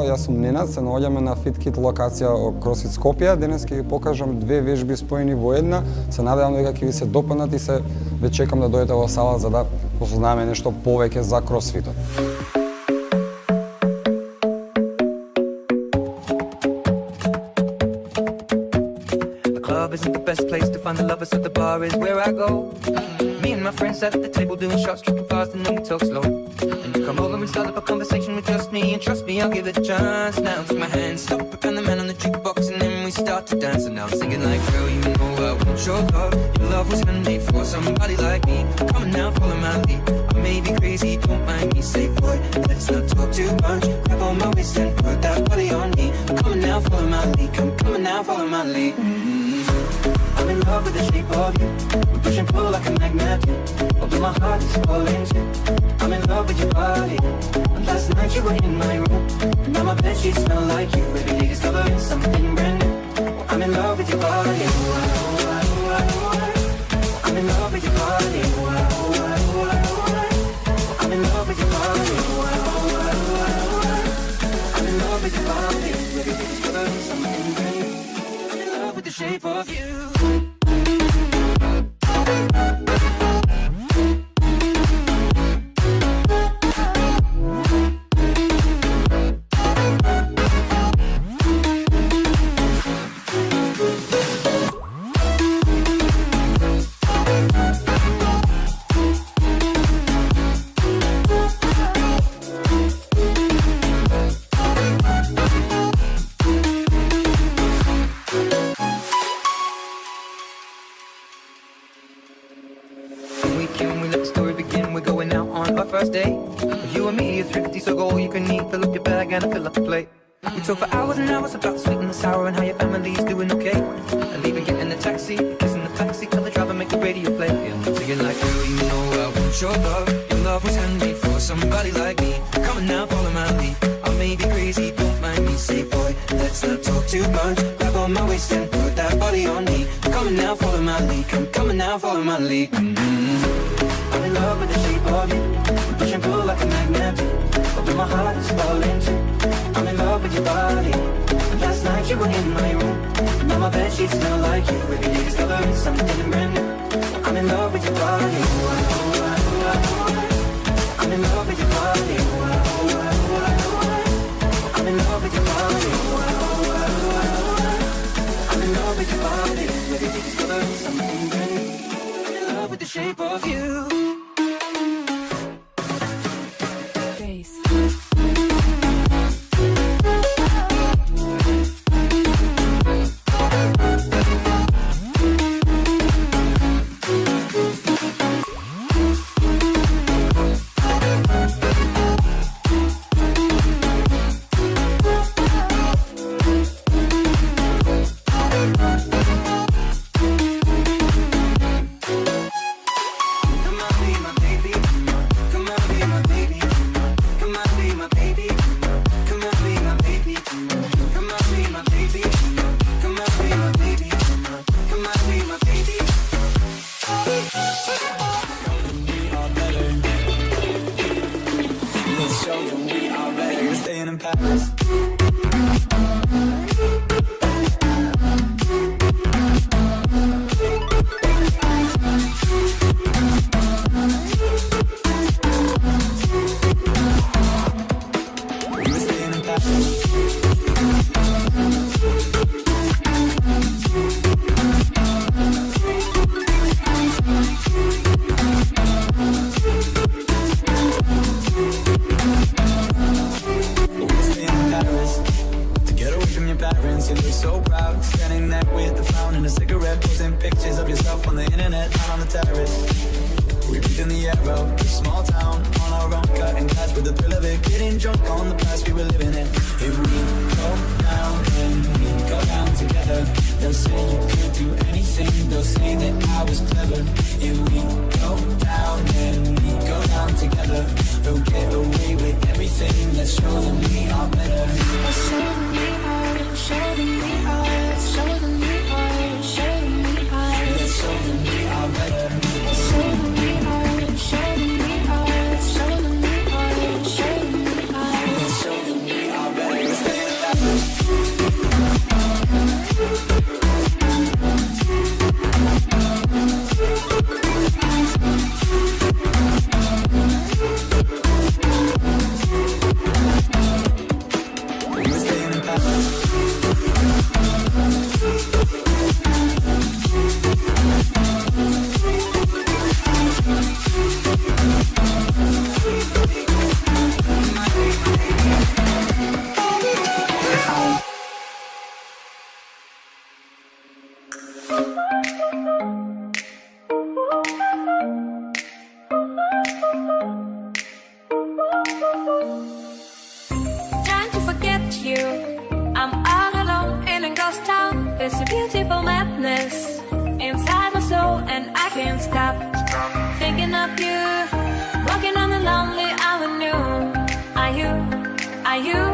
јас сум Ненад, се наоѓаме на FitKit локација CrossFit Скопје. Денес ќе ви покажам две вежби споени во една. Се надевам дека ќе ви се допаднат и се ве чекам да дојдете во сала за да познаеме нешто повеќе за кросфитот. Isn't the best place to find the lovers, so the bar is where I go. Me and my friends sat at the table doing shots, tripping fast, and then we talk slow. And you come over and start up a conversation with just me, and trust me, I'll give it a chance. Now take my hand, stop it, and the man on the jukebox, and then we start to dance. And now I'm singing like, girl, you know I want your love. Your love was handmade for somebody like me. Come on now, follow my lead. I may be crazy, don't mind me. Say, boy, let's not talk too much. Grab on my waist and put that body on me. Come on now, follow my lead. Come on now, follow my lead. I'm in love with the shape of you. We push and pull like a magnet. Although my heart is falling too. I'm in love with your body. And last night you were in my room. And now my bedsheets smell like you. Every day discovering something brand new. I'm in love with your body. I'm in love with your body. I'm in love with your body. I'm in love with your body. Every day discovering something brand new. I'm in love with the shape of you. First day, you and me are thrifty, so go all you can eat. Fill up your bag and fill up the plate. We talk for hours and hours about the sweet and the sour and how your family's doing okay. And leaving, get in the taxi, kissing the backseat, tell the driver make the radio play. And I'm singing like, girl, you know I want your love. Your love was handmade for somebody like me. Come on now, follow my lead. I may be crazy, don't mind me. Say, boy, let's not talk too much. Grab on my waist and put that body on me. Come on now, follow my lead. Come on now, follow my lead. I'm in love with the shape of you. Push and pull like a magnet. Although my heart is falling too. I'm in love with your body. And last night you were in my room. And now my bedsheets smell like you. Every day discovering something brand new. I'm in love with your body. I'm in love with your body. I'm in love with your body. I'm in love with your body. Every day discovering something brand new. I'm in love with the shape of you. Trying to forget you, I'm all alone in a ghost town. There's a beautiful madness inside my soul, and I can't stop thinking of you. Walking on a lonely avenue. Are you